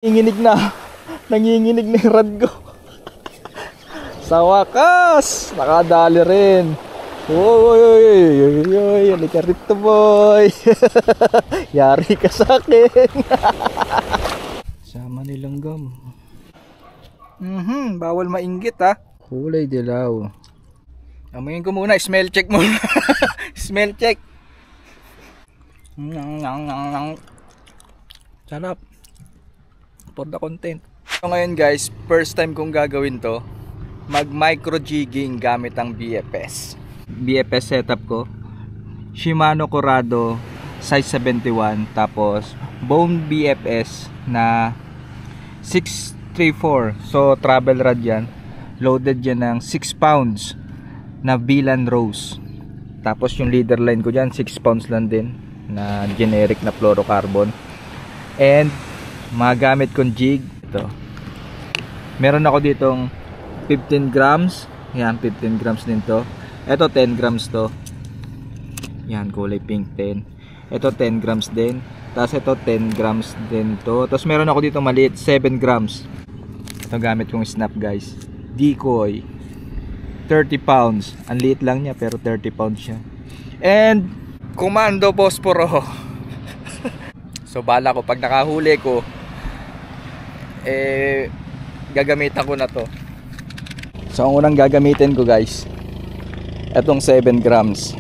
Nanginginig na. Nanginginig na yung rad ko. Sa wakas, nakadali rin. Uy, halika rito boy. Yari ka sa akin. Sama nilang gam. Bawal mainggit ha. Kulay dilaw. Amoyin ko muna, smell check muna. Smell check. Sarap. For the content. So ngayon guys, first time kong gagawin to, mag micro jigging gamit ang BFS setup ko, Shimano Corrado size 71, tapos bone BFS na 634. So travel rod yan, loaded yan ng 6 pounds na Vilan Rose. Tapos yung leader line ko dyan 6 pounds lang din na generic na fluorocarbon. And magamit kong jig ito. Meron ako ditong 15 grams. Yan, 15 grams din to. Ito 10 grams to. Yan, kulay pink 10. Ito 10 grams din. Tapos ito 10 grams din to. Tapos meron ako dito maliit, 7 grams. Ito gamit kong snap guys. Decoy 30 pounds. Ang liit lang niya pero 30 pounds siya. And Commando Posporo. So bala ko pag nakahuli ko, gagamitan ko na to. So ang unang gagamitin ko guys, etong 7 grams.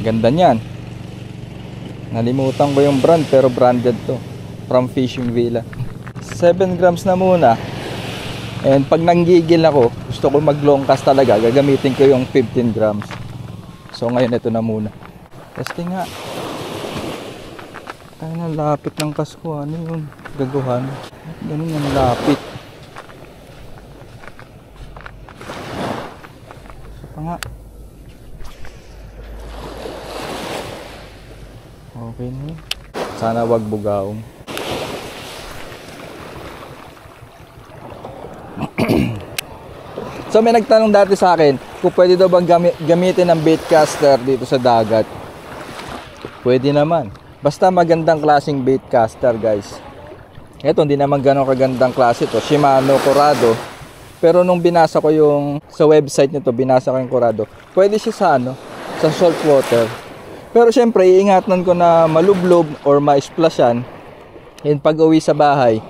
Ganda niyan. Nalimutan ko yung brand pero branded to, from Fishing Villa. 7 grams na muna. And pag nanggigil ako, gusto ko mag long cast talaga, gagamitin ko yung 15 grams. So ngayon ito na muna. Testing nga. Tayo na, lapit ng kasko. Ano yun? Gaguhan. Ganun yung lapit. So pa nga. Okay na yun. Sana wag bugaong. So may nagtanong dati sa akin kung pwede daw bang gamitin ng baitcaster dito sa dagat. Pwede naman. Basta magandang klaseng baitcaster guys. Ito hindi naman gano'ng kagandang klase to, Shimano Corrado. Pero nung binasa ko yung sa website nito, binasa ko yung Corrado, pwede siya sa sa salt water. Pero syempre iingatan ko na malublob or ma-splashan. And pag uwi sa bahay,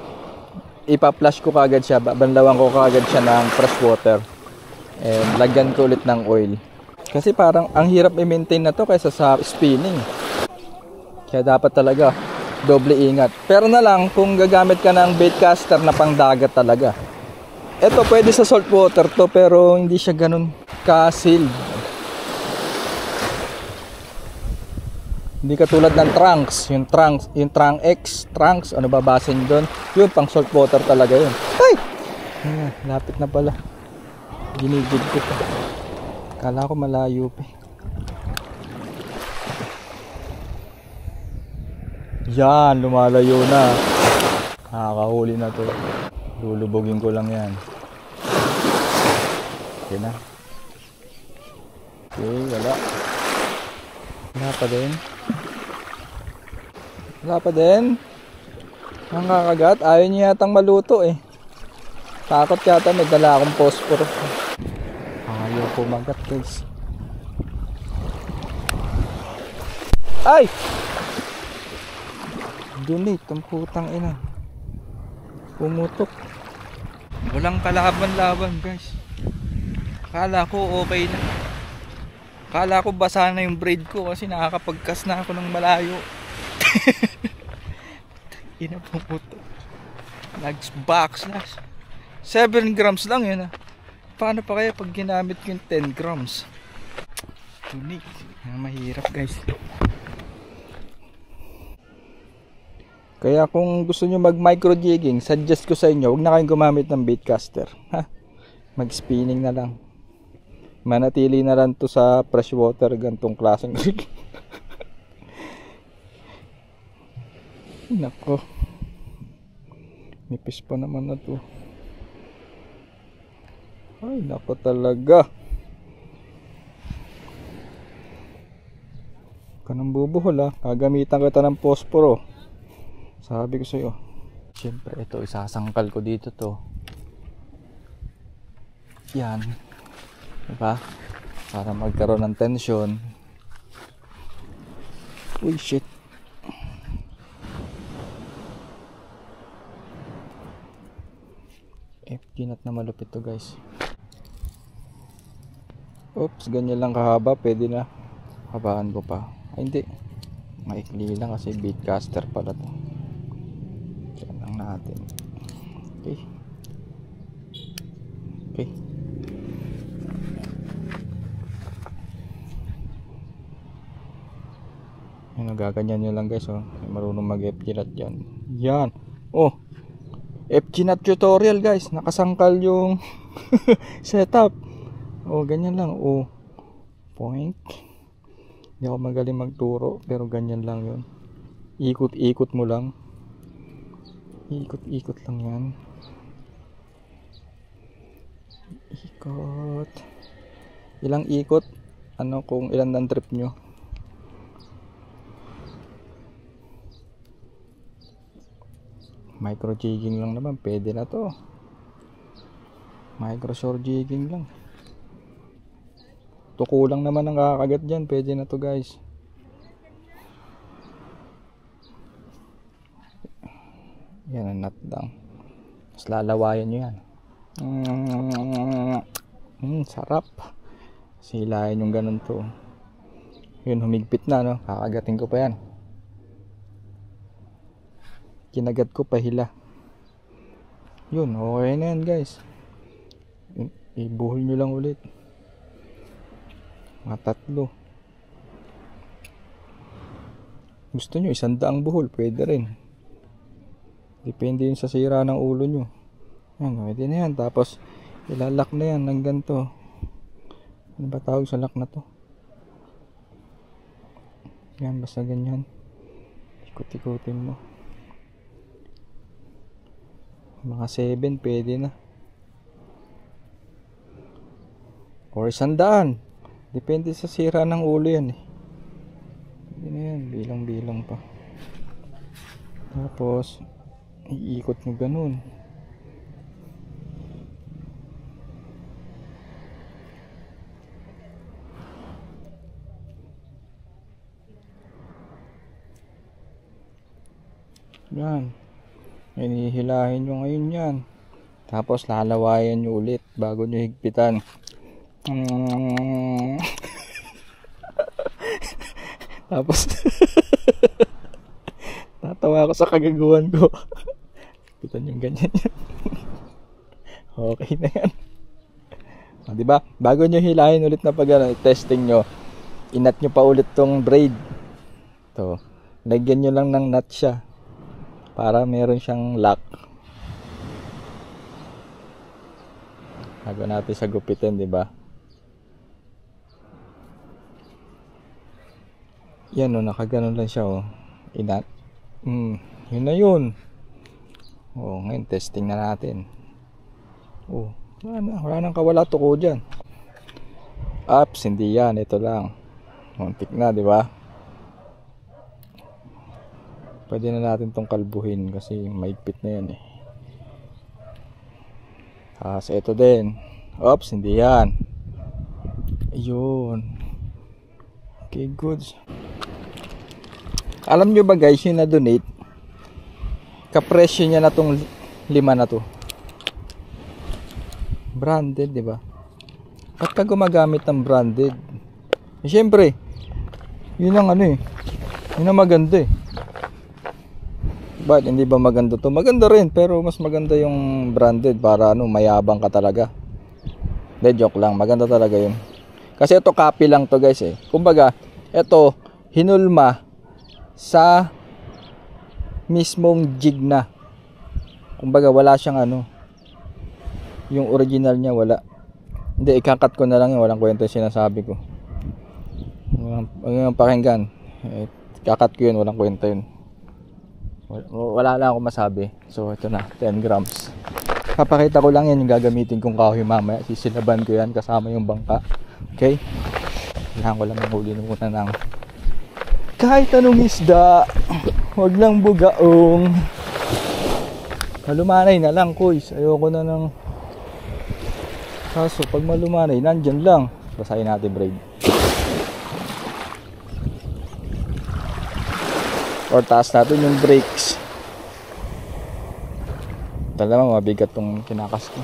ipa-flush ko kagad siya, banlawan ko kagad siya ng fresh water. And lagyan ko ulit ng oil. Kasi parang ang hirap i-maintain na to kaysa sa spinning. Kaya dapat talaga doble ingat. Pero na lang kung gagamit ka ng baitcaster na pang dagat talaga. Ito pwede sa salt water to pero hindi siya ganun ka-sealed. Hindi katulad ng trunks, yung trunks, ano ba basa nyo doon? Yun, pang salt water talaga yun. Ay! Ayan, lapit na pala. Ginigid ko pa. Kala ko malayo pa. Yan, lumalayo na. Nakakahuli na to. Lulubogin ko lang yan. Okay na. Okay, wala. Wala pa din. Wala pa din. Ang kakagat, ayaw niya yatang maluto eh. Takot yata, may dala akong phosphorus. Ayaw kumagat guys. Ay! Donate, ang putang ina. Pumutok. Walang kalaban-laban guys. Kala ko okay na. Kala ko basa na yung braid ko kasi nakakapagkas na ako ng malayo. Ina, pumutok. Backslash. 7 grams lang yun. Paano pa kaya pag ginamit ko yung 10 grams? Tunik. Mahirap guys. Kaya kung gusto nyo mag micro jigging, suggest ko sa inyo, huwag na kayong gumamit ng baitcaster. Mag spinning na lang. Manatili na lang to sa freshwater, gantong klaseng rig. Nako. Nipis pa naman na to. Ay, nako talaga. Kanang bubuhol ha. Kagamitan kita ng posporo. Sabi ko sa'yo. Siyempre, ito, isasangkal ko dito to. Yan. Diba? Para magkaroon ng tension. Uy, shit. Ginat na malupit to, guys. Oops, ganyan lang kahaba. Pwede na. Habaan ko pa. Ay, hindi. Maikli lang kasi beatcaster pala to. Yan lang natin. Okay. Okay. Yan, nagaganyan nyo lang, guys. Oh. Marunong mag-FG-nut dyan. Yan. Oh. FG-nut tutorial, guys. Nakasangkal yung setup. Oh, ganyan lang. Oh. Point. Hindi ako magaling magturo, pero ganyan lang yun. Ikot-ikot mo lang. Ikot-ikot lang yan. Ikot. Ilang ikot? Ano kung ilan ang trip nyo? Micro jigging lang naman, pwede na to. Micro short jigging lang. Tuko lang naman ang kakagat dyan, pwede na to, guys. Yan ang nut lang. Mas lalawayan nyo yan. Sarap. Silayan yung ganun to. Yun, humigpit na, no? Kakagatin ko pa yan. Kinagat ko pahila. Yun, okay na yan, guys. Ibuhol nyo lang ulit. Mga 3. Gusto nyo 100 buhol, pwede rin. Depende yun sa sira ng ulo nyo. Yan, pwede na yan. Tapos ilalak na yan ng ganito. Ano ba tawag sa lock na to? Yan, basta ganyan. Ikot-ikutin mo. Mga 7 pwede na. Or 100. Depende sa sira ng ulo yan eh. Pwede na yan, bilang-bilang pa. Tapos iikot mo ganun. Yan. Hinihilahin nyo ngayon yan. Tapos lalawayan nyo ulit bago nyo higpitan. Tapos tatawa ako sa kagaguhan ko. Higpitan yung ganyan yan. Okay na yan. Diba? Bago nyo hilahin ulit na pag testing nyo, inat nyo pa ulit tong braid. To, lagyan nyo lang ng nut siya para meron siyang lock. Bago natin sa gupitin, di ba? Yan o, nakaganon lang siya o. Inat. Yun na yun. O, ngayon testing na natin. O, wala nang kawala tuko dyan. Ups, hindi yan. Ito lang. Muntik na, di ba? Pwede na natin tong kalbuhin kasi maigpit na yan eh. Tapos ito din. Oops, hindi yan. Ayun. Okay, goods. Alam nyo ba guys, yung na-donate, kapresyo niya na tong 5 na to. Branded, di ba? Ba't ka gumagamit ng branded? Eh, syempre, yun ang ano eh. Yun ang maganda eh. Ba't hindi ba maganda to? Maganda rin, pero mas maganda yung branded para ano, mayabang ka talaga. De, joke lang, maganda talaga yun. Kasi ito copy lang to guys eh. Kumbaga, ito hinulma sa mismong jig na. Kumbaga wala siyang ano, yung original niya wala. Hindi, ikakat ko na lang yun, walang kwento yung sinasabi ko. Ang pakinggan, kakat ko yun, walang kwento yun. Wala lang ako masabi. So ito na, 10 grams. Papakita ko lang yan yung gagamitin kong kahoy mamaya. Sisilaban ko yan kasama yung bangka. Okay? Kailangan ko lang mahuli muna ng Kahit anong isda, wag lang bugaong. Malumanay na lang, kuys. Ayoko na ng... Kaso, pag malumanay, nandyan lang. Basahin natin, braid. Or taas natin yung brakes. Talagang mabigat tong kinakas ko.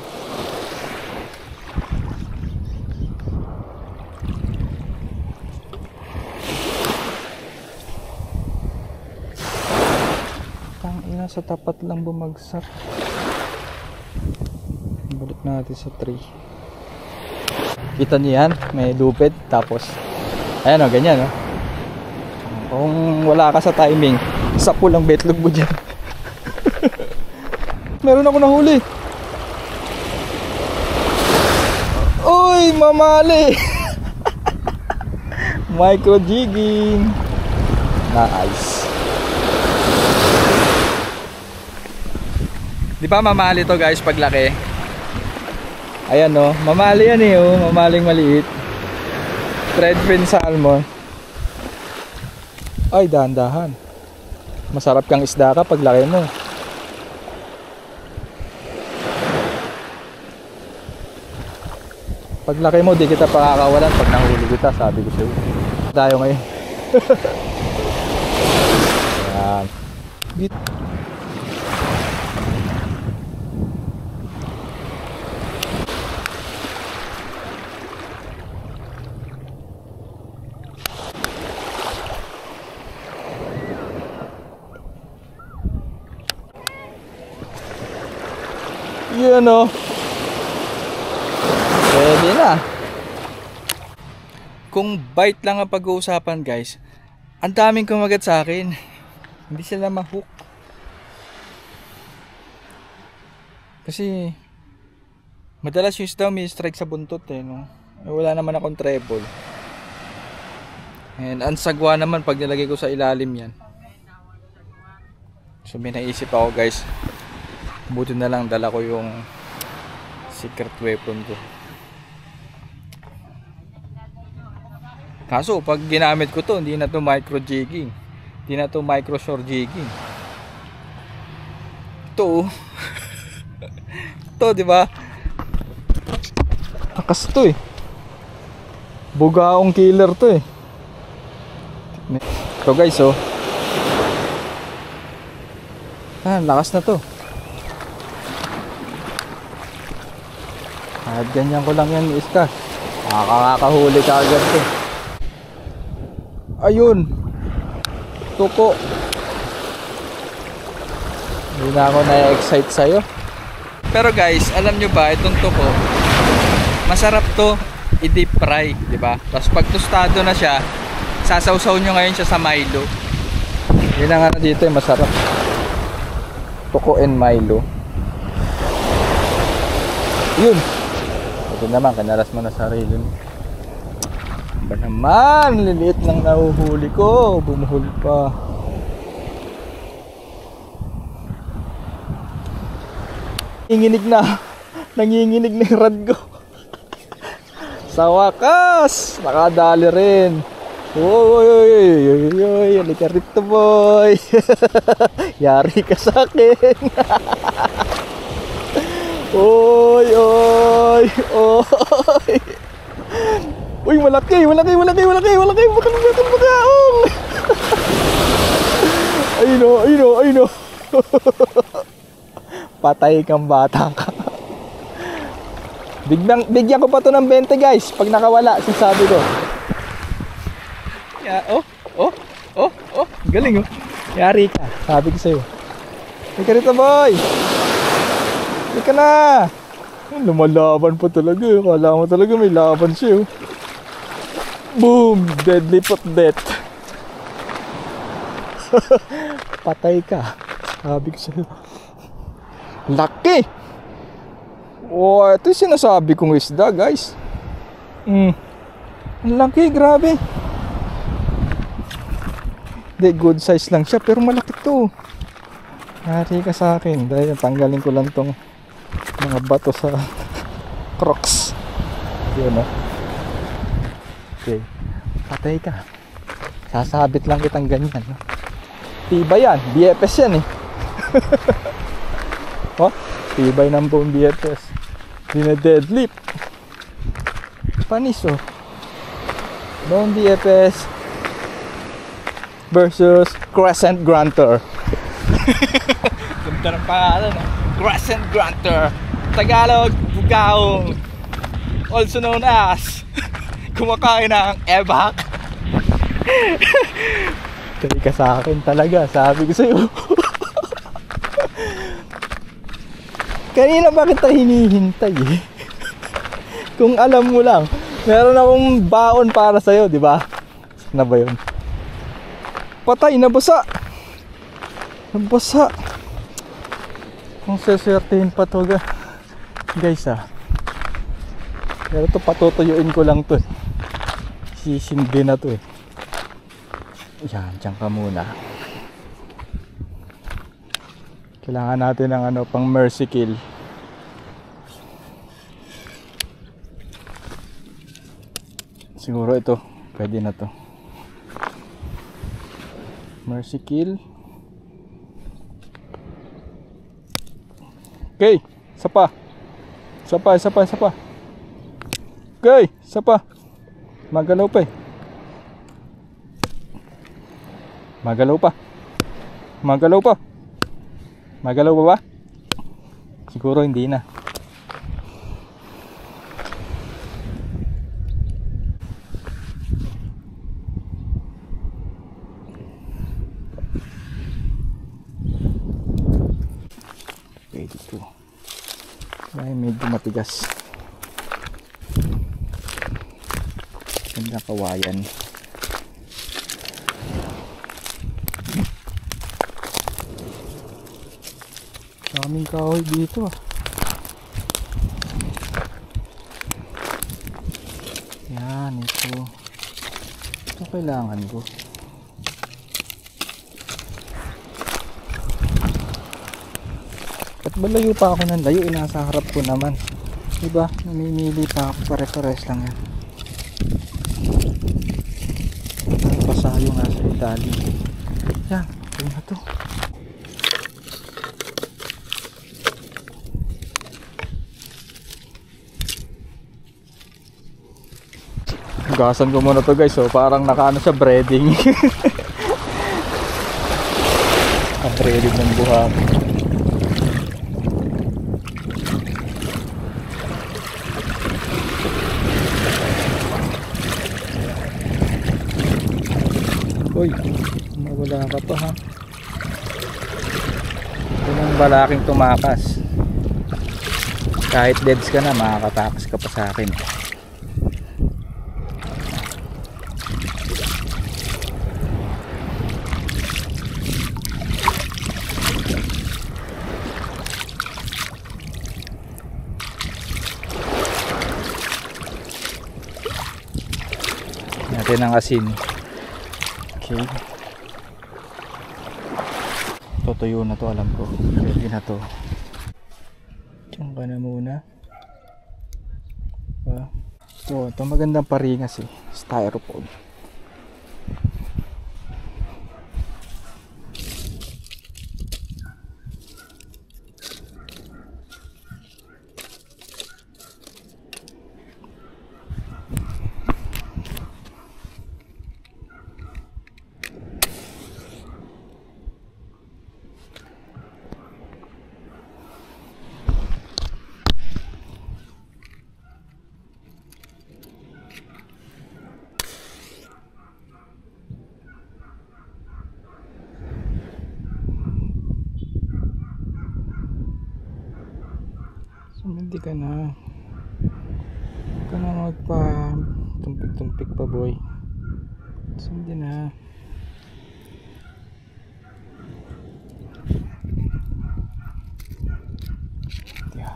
Tangina, sa tapat lang bumagsak. Balik natin sa tree. Kita niyo yan, may lupit. Tapos ayan o, ganyan o. Kung wala ka sa timing, sapo lang betlog mo dyan. Meron ako nahuli. Uy, mamali. Micro jigging. Nice. Di ba mamali to guys paglaki? Ayan o, mamali yan eh o, mamaling maliit. Threadfin salmon. Ay, dahan-dahan. Masarap kang isda ka pag laki mo. Pag laki mo, di kita pakakawalan pag nahuli kita, sabi ko sa'yo. Tayo ngayon. Yan. Yan o. Pwede na. Kung bite lang ang pag-uusapan guys, ang daming kumagat sa akin. Hindi sila ma-hook. Kasi madalas yung isda may strike sa buntot eh, no? Wala naman akong treble. And ang sagwa naman pag nilagay ko sa ilalim yan. So may naisip ako guys, buti na lang dala ko yung secret weapon ko. Kaso pag ginamit ko to, hindi na to micro jigging, hindi na to micro shore jigging. Ito ito, di ba? Takas to eh. Bugaong killer to eh. Ito guys oh. Lakas na to. Kahit ganyan ko lang yan iska, nakakahuli ka agad to. Ayun, tuko. Hindi na ako na-excite sa'yo. Pero guys, alam nyo ba, itong tuko, masarap to i-deep fry, diba? Tapos pag tostado na siya, sasawsaw nyo ngayon siya sa Milo. Yun ang ano dito eh, masarap. Tuko and Milo. Yun. Ito naman, kanalas mo na sarili mo. Ba naman, liliit lang nahuhuli ko. Bumuhol pa. Nanginginig na yung rad ko. Sa wakas, nakadali rin. Oy, halika rito boy. Yari ka sa akin. Oy. Uy, malaki. Bakaong. Ayun o. Patay kang bata ka. Bigyan ko pa to ng 20 guys. Pag nakawala, sasabi ko. Yeah, galing oh. Yari ka. Sabi ko sa'yo. Halika rito boy. Halika na. Lumalaban pa talaga. Kala mo talaga may laban siya. Boom. Deadly pot death. Patay ka. Sabi ko sa'yo. Laki. Oh, ito yung sinasabi kong isda guys. Ang laki, grabe. Hindi, good size lang siya pero malaki to. Yari ka sa akin. Dahil tanggalin ko lang tong mga bato sa Crocs. Yun o. Okay. Patay ka. Sasabit lang kitang ganyan. Tibay yan. BFS yan eh. Oh, tibay ng buong BFS. Dina-deadlift. Panis oh. Bone BFS versus Crescent Grunter. Ganda ng pangalan eh. Crescent Grunter. Tagalog, bugaong. Also known as kumakain ng ebak. Tari ka sa akin talaga, sabi ko sa'yo. Kanina ba kita hinihintay eh? Kung alam mo lang, meron akong baon para sa'yo, di ba? Na ba yun? Patay, nabasa. Nabasa. Kung seswertehin pa to guys ah. Pero ito patutuyuin ko lang to eh. Sisindi na to eh. Yan, dyan ka muna. Kailangan natin ng ano, pang mercy kill. Siguro ito, pwede na to. Mercy kill. Okay, isa pa. Isa pa. Okay, isa pa. Magalaw pa eh. Magalaw pa ba? Siguro hindi na. Okay, dito. Ay, medyo matigas. Ganda kawayan. Daming kahoy dito ah. Yan, ito. Ito kailangan ko. At malayo pa ako ng layo, nasa harap ko naman. Diba? Namimili pa ako, pare-pares lang yan. Pasayo nga sa Italy. Yan, ito na to. Hugasan ko muna to guys, so parang nakaano sa breading. Ang breading ng buhang. Uy, mawala ka pa ha. Ito ng balaking tumakas. Kahit deads ka na, makakatakas ka pa sa akin. Natin ang asin. Okay. Tutuyo na to, alam ko. Ready na to. Diyan ka na muna. Ito magandang paringas eh. Styrofoam. Hindi ka na. Huwag ka na magpa tumpik-tumpik pa boy. Hindi na. Yeah.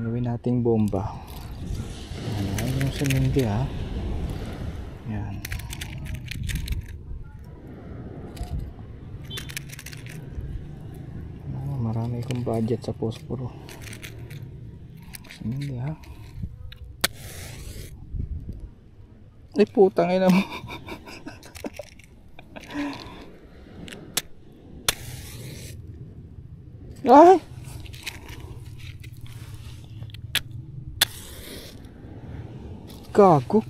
Gawin nating bomba. Ayan yung sumindi ha. Yan. Marami kong budget sa posporo. Hindi ha. Ay putang ina mo. Ay! Gago.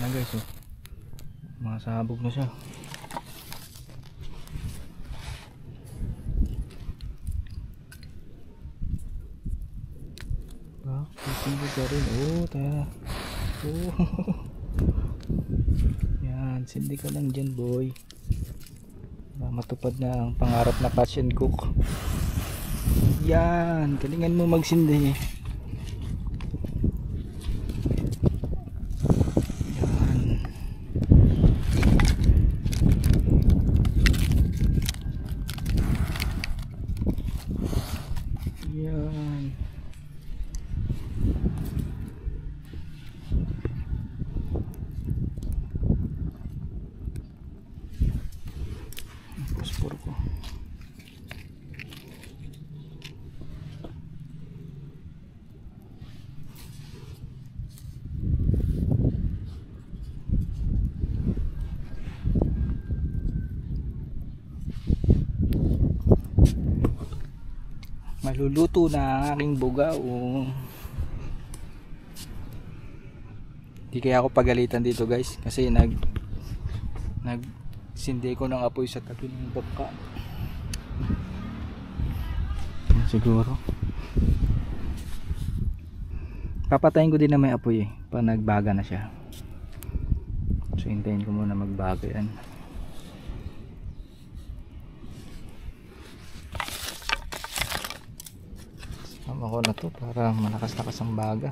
Na guys, oh. Masabog na siya. Sisibog ka rin. Oh, tayo. Oh. Yan, sindi ka lang dyan boy. Matupad na ang pangarap na catch and cook. Yan, galingan mo magsindi. Yan. Pospor ko. Maluluto na ang aking bugao. Di kaya ako pagalitan dito guys kasi nagsindi ko ng apoy sa tabi ng baka. Siguro papatayin ko din na may apoy pa nagbaga na siya. So hintayin ko muna magbaga yan. Tama ko na to para malakas-lakas ang baga.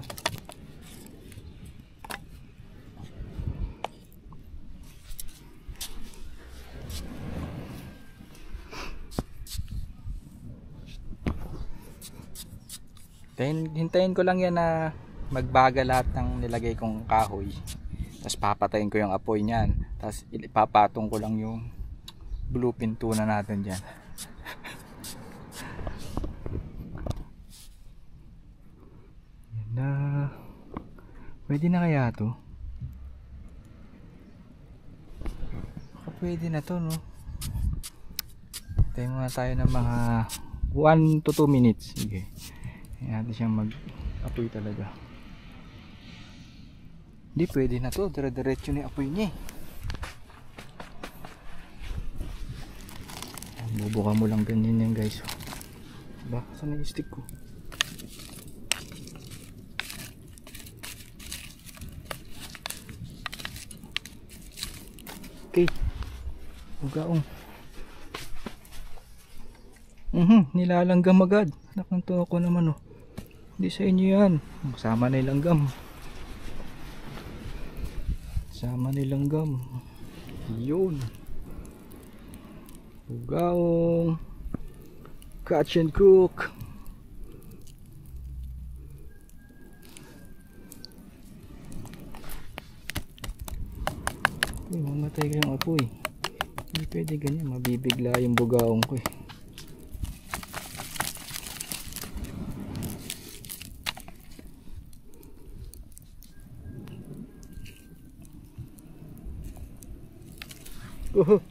Hintayin ko lang yan na magbaga lahat ng nilagay kong kahoy. Tapos papatayin ko yung apoy niyan. Tapos ipapatong ko lang yung blue pinto na natin dyan. Yan na. Pwede na kaya to? Pwede na to, no? Hintayin muna tayo ng mga 1 to 2 minutes. Sige. Ayan natin siyang mag-apoy talaga. Hindi pwede na to. Dire-diretso na yung apoy niya. Bubuka mo lang ganyan yan guys. Baka saan na yung stick ko? Okay. Bugaong. Nilalanggam agad. Nakanto ako naman oh. Hindi sa inyo yan. Sama na ilang gam. Sama na ilang gam. Yun. Bugaong. Catch and cook. Uy, mamatay kayong apoy. Hindi pwede ganyan. Mabibigla yung bugaong ko eh. Oh.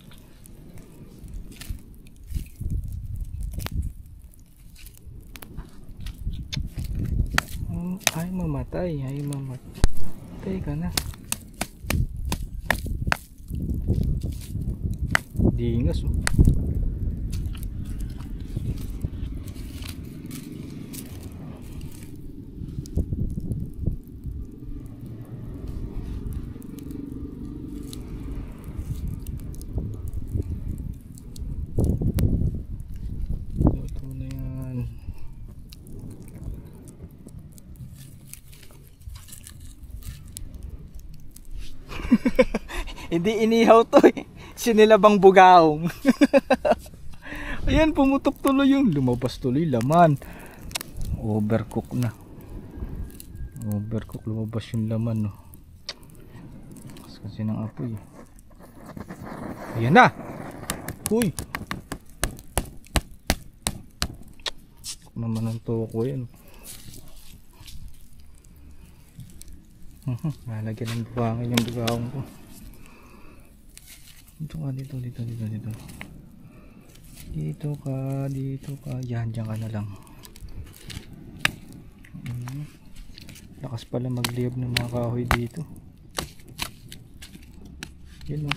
Oh, ay mamatay ka na. Dingas oh. Hindi inihaw to eh. Sinilabang bugaong. Ayan, pumutok tuloy yun. Lumabas tuloy laman. Overcook na. Overcook, lumabas yung laman, no. Kasi ng apoy. Ayan na. Uy. Naman ang toko yan. Lalagyan ng buhangin yung bugaong ko. Dito ka. Yan, dyan ka na lang. Lakas pala magliyab ng mga kahoy dito. Yan o.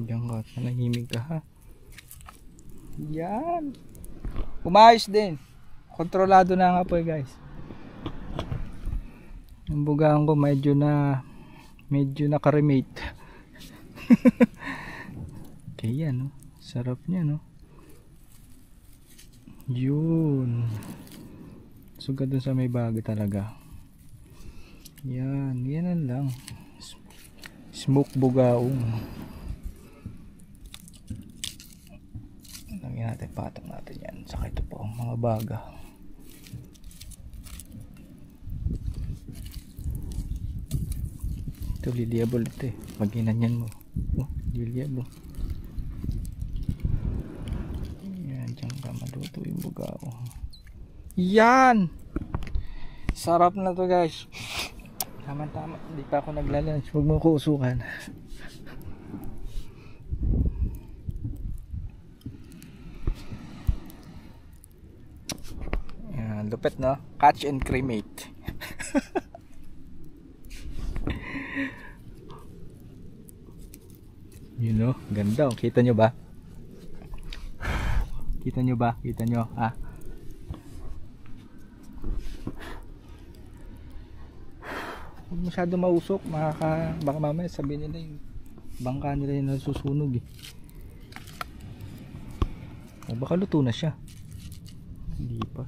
Diyan ka, nanahimig ka ha. Yan. Umayos din. Kontrolado na nga po guys. Yung bugaan ko medyo nakaremate. Okay yan, no? Sarap niya, no? Yun. Sugat dun sa may bagay talaga. Yan lang. Smoke bugaong. Lagyan natin, patong natin yan. Saka ito po ang mga baga. Ito liliable ito eh. Maghinanyan mo. Oh, liliable. Yan, dyan ka maluto yung bugao. Yan! Sarap na to guys. Tama-tama. Hindi pa ako naglalunch. Huwag mo ko usukan. Yan, lupet no? Catch and cremate. You know, ganda. Kita nyo ba? Kita nyo ba? Kita nyo? Ah. Huwag masyado mausok. Baka mamaya sabihin nila yung bangka nila yung nasusunog eh. O baka luto na siya. Hindi pa.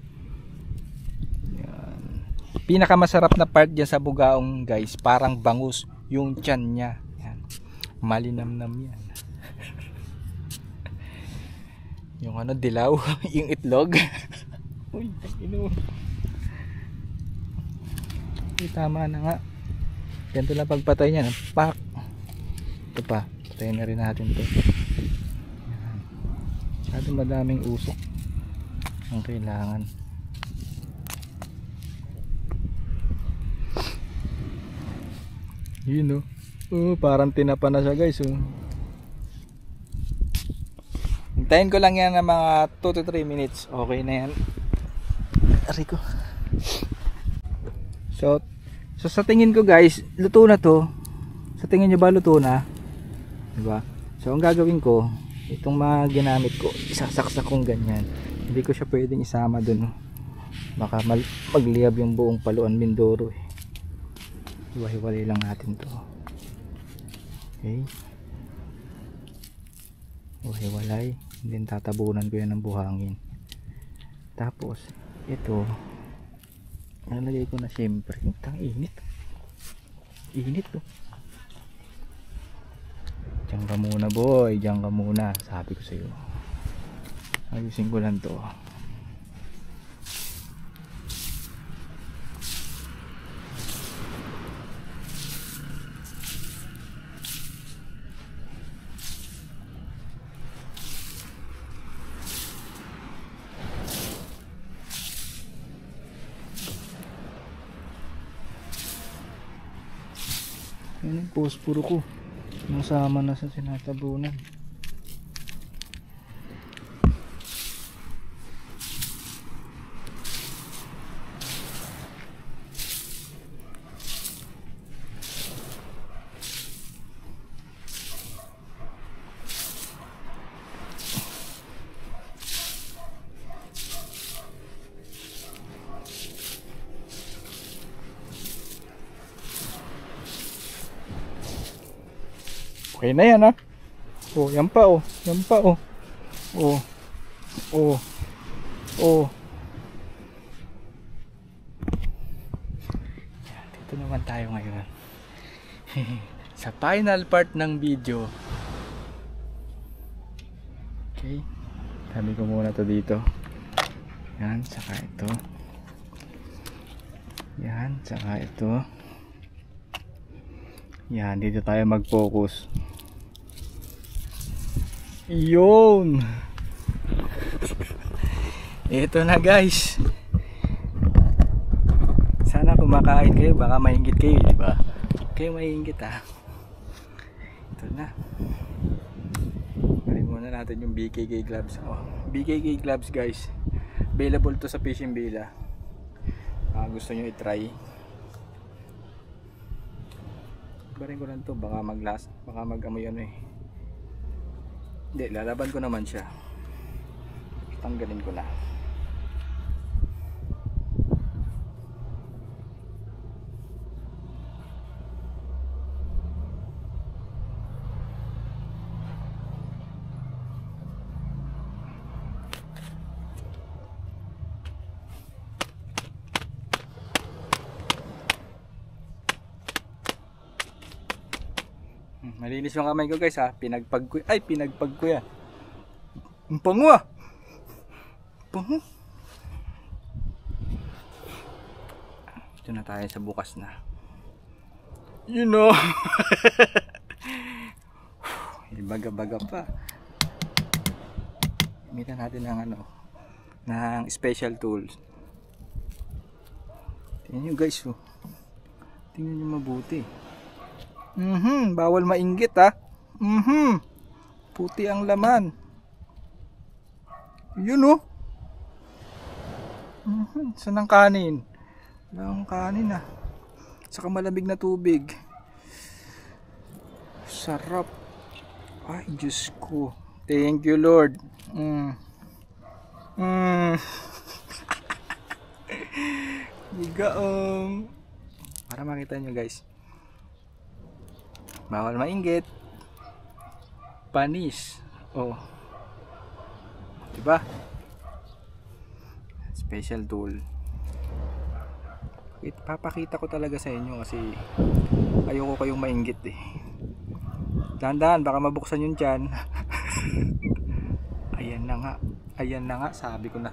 Yan. Pinakamasarap na part dyan sa bugaong guys, parang bangus yung tiyan niya. Malinamnam yan. Yung ano, dilaw. Yung itlog. Uy, takino. Tama na nga. Ganito lang pagpatay niya. Pak. Ito pa. Patayin na rin natin ito. Masyado madaming usok ang kailangan. Yun o. Oh, parang tinapa na siya guys. Oh. Hintayin ko lang yan ng mga 2 to 3 minutes. Okay na yan. Aray ko. So sa tingin ko guys, luto na to. Sa tingin nyo ba luto na? Diba? So ang gagawin ko, itong mga ginamit ko, isasaksak kong ganyan. Hindi ko siya pwedeng isama dun. Baka magliyab yung buong Paluan Mindoro eh. Hiwa-hiwalay lang natin to. Okay. Hiwalay. Then tatabunan ko yan ng buhangin. Tapos ito nalagay ko na siyempre. Tang init. Init to. Diyan ka muna boy. Diyan ka muna. Sabi ko sa iyo. Ayusin ko lang to. Yan yung posporo ko. Masama na sa sinatabunan. Okay na yan ha. Oh, yan pa oh. Yan pa oh. Oh. Oh. Oh. Dito naman tayo ngayon. Sa final part ng video. Okay. Sabi ko muna to dito. Yan, saka ito. Yan, saka ito. Yan, dito tayo mag-focus. Yun. Ito na guys. Sana kumakain kayo, baka maingit kayo, di ba? Kayo maingit ah. Ito na. Balik muna natin yung BKK gloves. Oh, BKK gloves guys. Available to sa Fishing Villa. Gusto nyo i-try. Barin ko lang to, baka mag-amoy ano eh. Hindi, lalaban ko naman siya. Tanggalin ko na. Malinis yung kamay ko guys ha. Pinagpag ko yan. Ang pango ah. Pango. Ito na tayo sa bukas na. You know. Baga-baga pa. Gamitan natin ng ano, ng special tools. Tingnan nyo guys oh. Tingnan nyo mabuti. Bawal mainggit ha. Puti ang laman. Yun oh. Saan ang kanin? Wala akong kanin ah. Saka malamig na tubig. Sarap. Ay Diyos ko. Thank you Lord. Bigaong. Para makita nyo guys. Bawal mainggit. Panis. Oh. Diba? Special tool. Papakita ko talaga sa inyo kasi ayoko kayong mainggit eh. Dahan-dahan baka mabuksan yung tiyan. Ayan na nga. Ayan na nga, sabi ko na.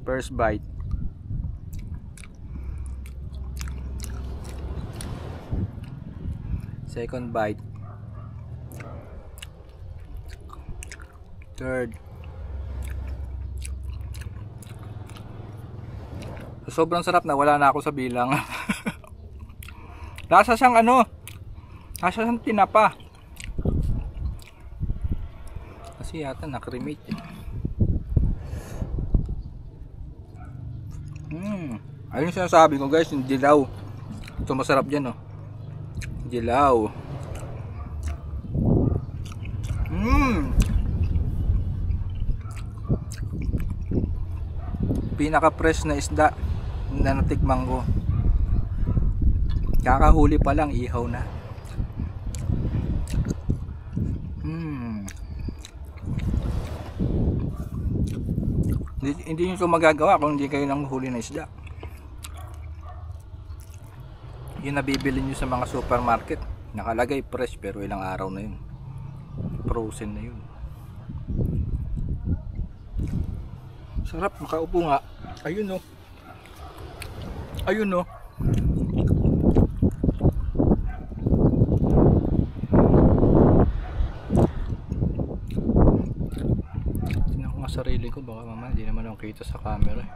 First bite. Second bite. Third. Sobrang sarap na wala na ako sa bilang. Lasa siyang ano? Lasa siyang tinapa. Kasi yata nakremate eh. Ayun yung sinasabi ko guys, yung dilaw. Ito masarap dyan oh. Dilaw. Pinaka-fresh na isda na natikman ko. Kakahuli pa lang, ihaw na. Hindi nyo ito magagawa kung hindi kayo nang huli na isda. Yung nabibili nyo sa mga supermarket, nakalagay fresh pero ilang araw na yun, frozen na yun. Sarap, makaupo nga. Ayun o. Ayun o. Tignan ko nga sarili ko, baka mamaya hindi naman ako kita sa camera eh.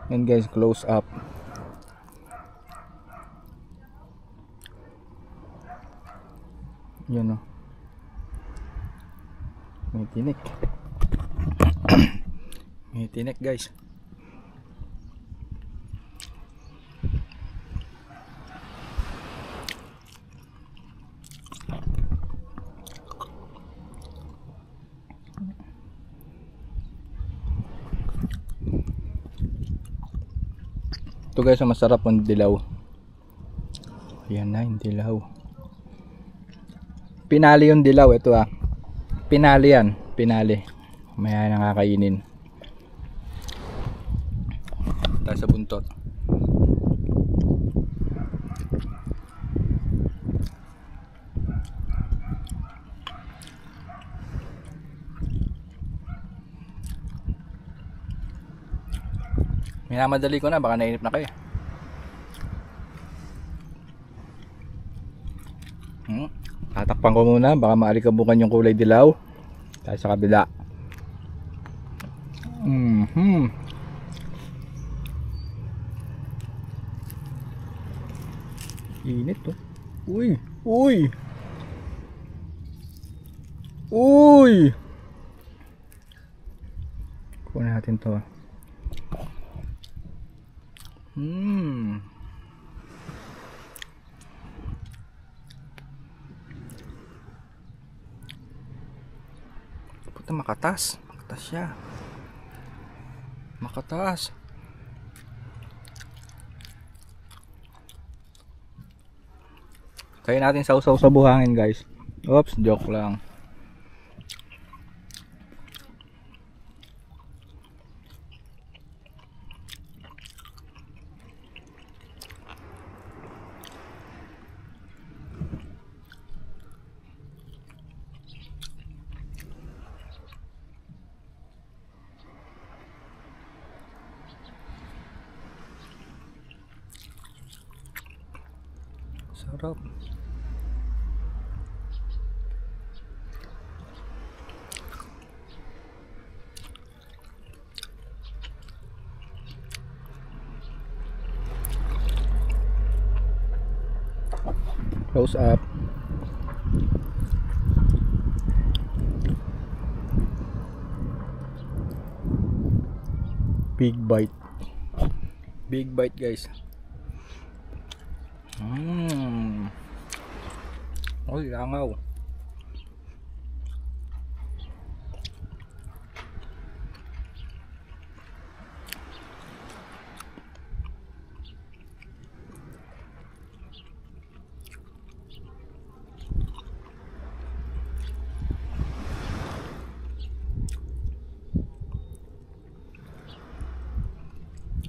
And guys, close up. Yan o. May tinik. May tinik guys. Ito guys, ang masarap ang dilaw. Ayan na yung dilaw. Pinali yung dilaw. Ito pinali yan. Pinali. Maya nakakainin. Tayo sa buntot. Minamadali ko na, baka nainip na kayo. Tatakpan ko muna, baka maalikabukan yung kulay dilaw. Tayo sa kabila. Init to. Uy! Uy! Uy! Kunin natin to. Puta, makatas. Makatas siya. Makatas. Kaya natin sausaw sa buhangin guys. Oops, joke lang. Sarap. Close up. Big bite. Big bite guys. Oh, langaw.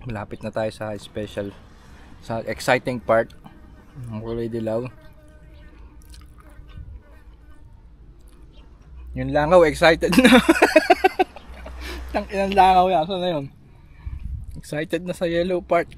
Malapit na tayo sa special, sa exciting part ng kulay dilaw. Yung langaw excited na. Ang ilang langaw yan, saan na yun? Excited na sa yellow part.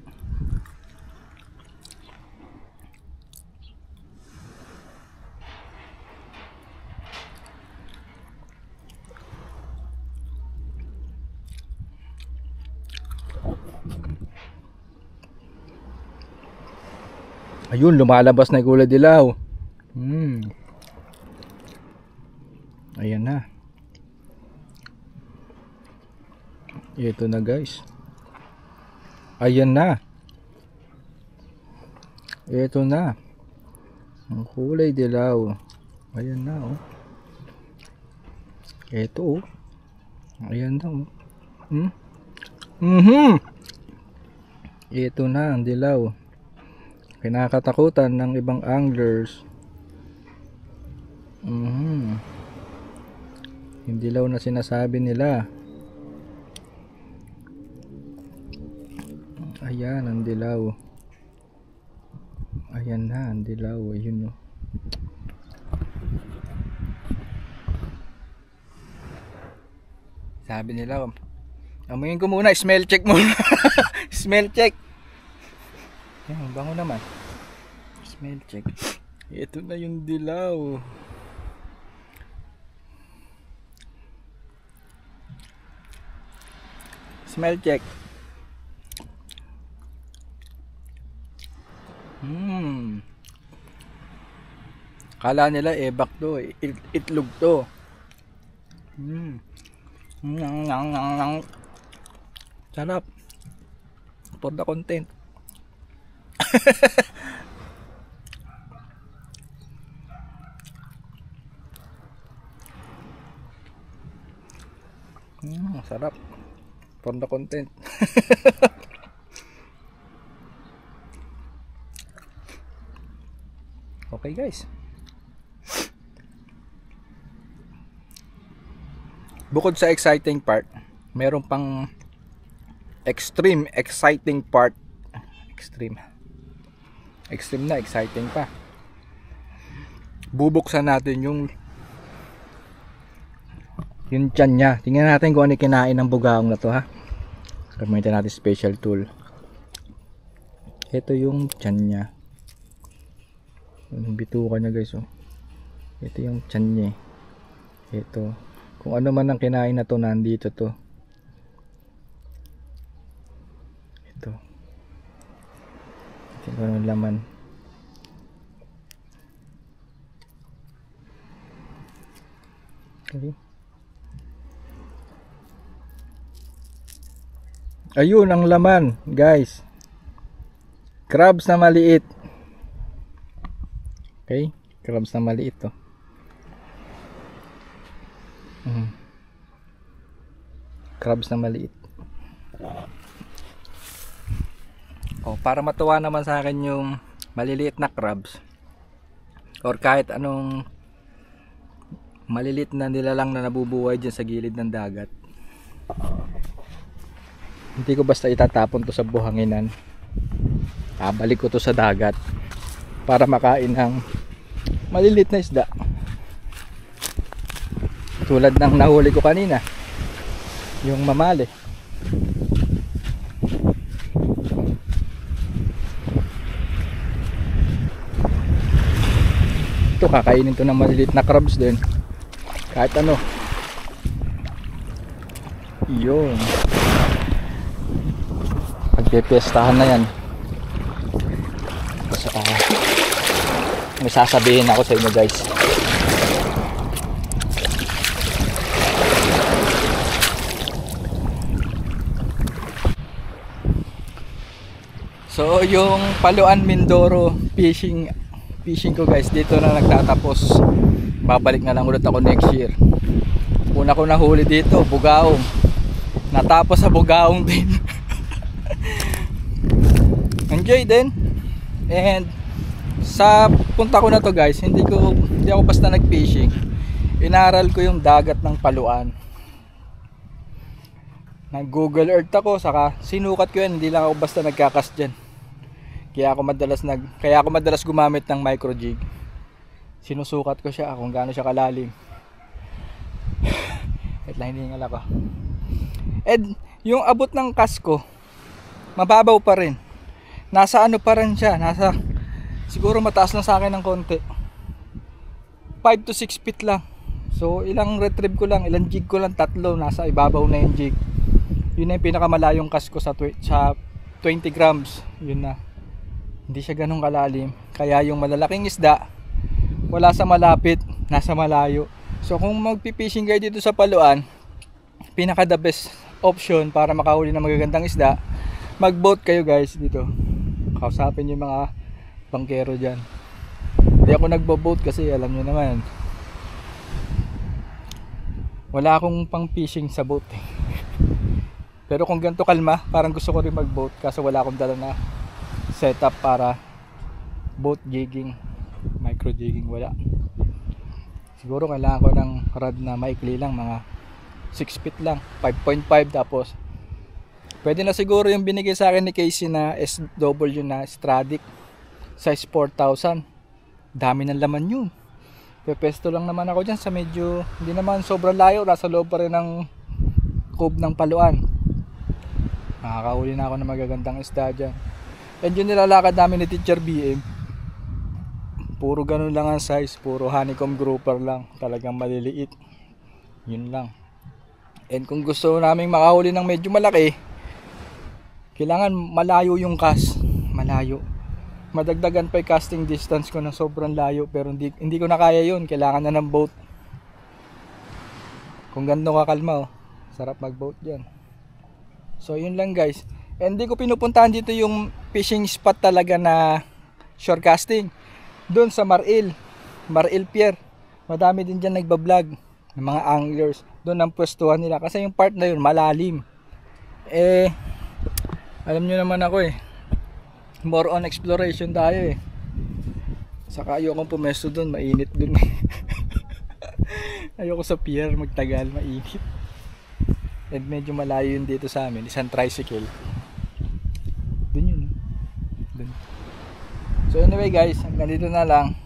Ayun, lumalabas na yung kulay dilaw. Ayan na. Ito na guys. Ayan na. Ito na. Ang kulay dilaw. Ayan na oh. Ito oh. Ayan na oh. Ito na ang dilaw. Kinakatakutan ng ibang anglers. Yung dilaw na sinasabi nila. Ayan ang dilaw. Ayan na ang dilaw. Ayun oh. Sabi nila, amuyin ko muna, smell check muna. Smell check. Yan, bango naman. Smell check. Ito na yung dilaw. Smell check. Kala nila ebak to, itlog to. Sarap. For the content. Sarap for the content. Okay guys. Bukod sa exciting part, meron pang extreme exciting part. Extreme na exciting pa. Bubuksan natin yung tiyan niya. Tingnan natin kung ano kinain ng bugaong na to, ha. Gamitin natin special tool. Ito yung tiyan niya. Yung bituka niya guys, oh. Ito yung tiyan niya. Ito. Kung ano man ang kinain na to, nandito to. Ito. Ito yung laman. Okay. Ayun ang laman, guys. Crabs na maliit. Okay, crabs na maliit to. Crabs na maliit. Oh, para matuwa naman sa akin yung maliliit na crabs or kahit anong maliliit na nilalang na nabubuhay dyan sa gilid ng dagat. Hindi ko basta itatapon to sa buhanginan. Balik ko to sa dagat para makain ng maliliit na isda. Tulad ng nahuli ko kanina, yung mamali. Ito, kakainin to ng maliliit na crabs din. Kahit ano. Yun. Pagpipestahan na yan. Basta may sasabihin ako sa inyo guys. So yung Paluan Mindoro fishing ko guys, dito na nagtatapos. Babalik na lang ulit ako next year. Una ko nahuli dito, bugaong. Natapos sa bugaong din. Enjoy din. And sa punta ko na to guys, hindi ako basta nag-fishing. Inaral ko yung dagat ng Paluan. Nag-Google Earth ako, saka sinukat ko yan, hindi lang ako basta nagkakas dyan. Kaya ako madalas gumamit ng micro jig. Sinusukat ko siya kung gaano siya kalalim. Wait lang, hinihingal ako. And yung abot ng kasko, mababaw pa rin. Nasa ano pa rin siya, siguro mataas lang sa akin ng konti. 5 to 6 feet lang. So ilang retrieve ko lang, ilang jig ko lang, 3, nasa ibabaw na yung jig. Yun na yung pinakamalayong kasko sa 20 grams. Yun na. Hindi siya ganun kalalim. Kaya yung malalaking isda, wala sa malapit, nasa malayo. So kung magpipishing kayo dito sa Paluan, pinaka the best option para makahuli ng magagandang isda, mag-boat kayo guys dito. Kausapin yung mga bangkero dyan. Hindi ako nagbo-boat kasi alam nyo naman, wala akong pang fishing sa boat eh. Pero kung ganito kalma, parang gusto ko rin mag-boat kasi wala akong dala na setup para boat jigging, micro jigging, wala. Siguro kailangan ko ng rod na maikli lang, mga 6 feet lang, 5.5, tapos pwede na siguro yung binigay sa akin ni Casey na SW na Stradic size 4,000. Dami ng laman yun. Pepesto lang naman ako dyan sa medyo, hindi naman sobrang layo, nasa loob pa rin ng cove ng Paluan. Nakakahuli na ako ng magagandang isda dyan. And yung nilalakad namin ni Teacher BM, puro ganun lang ang size, puro honeycomb grouper lang, talagang maliliit. Yun lang. And kung gusto namin makahuli ng medyo malaki, kailangan malayo yung cast, malayo. Madagdagan pa yung casting distance ko na sobrang layo, pero hindi ko na kaya yun, kailangan na ng boat. Kung ganito kakalma, oh, sarap mag boat dyan. So yun lang guys. And hindi ko pinupuntahan dito yung fishing spot talaga na shore casting. Doon sa Maril Pier, madami din dyan nagbablog ng mga anglers. Doon ang pwestuhan nila kasi yung part na yun malalim. Alam nyo naman ako more on exploration tayo Saka ayokong pumesto dun, mainit dun. Ayoko sa pier magtagal, mainit. And medyo malayo yun dito sa amin, isang tricycle. Dun yun. Dun. So anyway guys, hanggang dito na lang.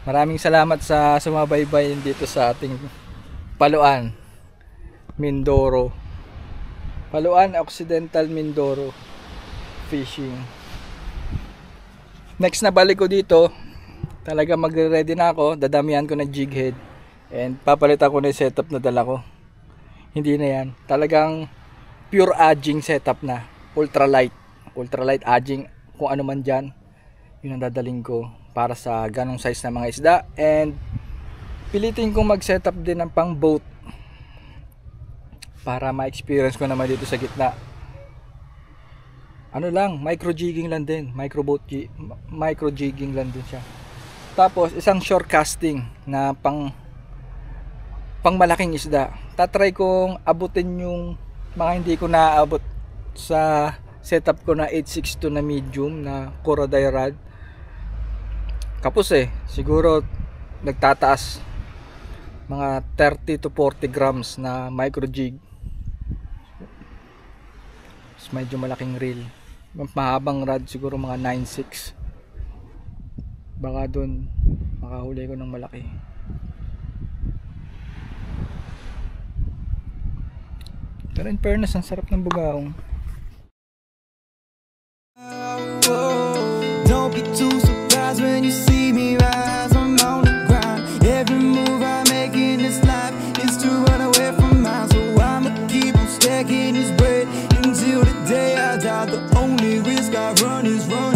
Maraming salamat sa sumabaybay dito sa ating Paluan, Mindoro. Paluan Occidental Mindoro fishing. Next na balik ko dito, talaga magre-ready na ako, dadamihan ko ng jig head and papalitan ko na yung setup na dala ko. Hindi na yan, talagang pure aging setup na, ultralight aging, kung ano man dyan, yun ang dadaling ko para sa ganong size na mga isda. And pilitin kong mag setup din ng pang boat para ma-experience ko naman dito sa gitna. Ano lang, micro jigging lang din, micro jigging lang din siya. Tapos isang shore casting na pang malaking isda. Tatry kong abutin yung mga hindi ko naaabot sa setup ko na 862 na medium na Coraday rod. Kapos siguro nagtataas mga 30 to 40 grams na micro jig. Medyo malaking reel, mahabang rod, siguro mga 9.6. Baka dun makahuli ko ng malaki. Pero in fairness, ang sarap ng bugaong. Don't be too surprised when you see me rise. I'm on the ground. Every move I make in this life is to run away from mine. So I'ma keep on stacking this bread until the day I die. The only risk I run is running.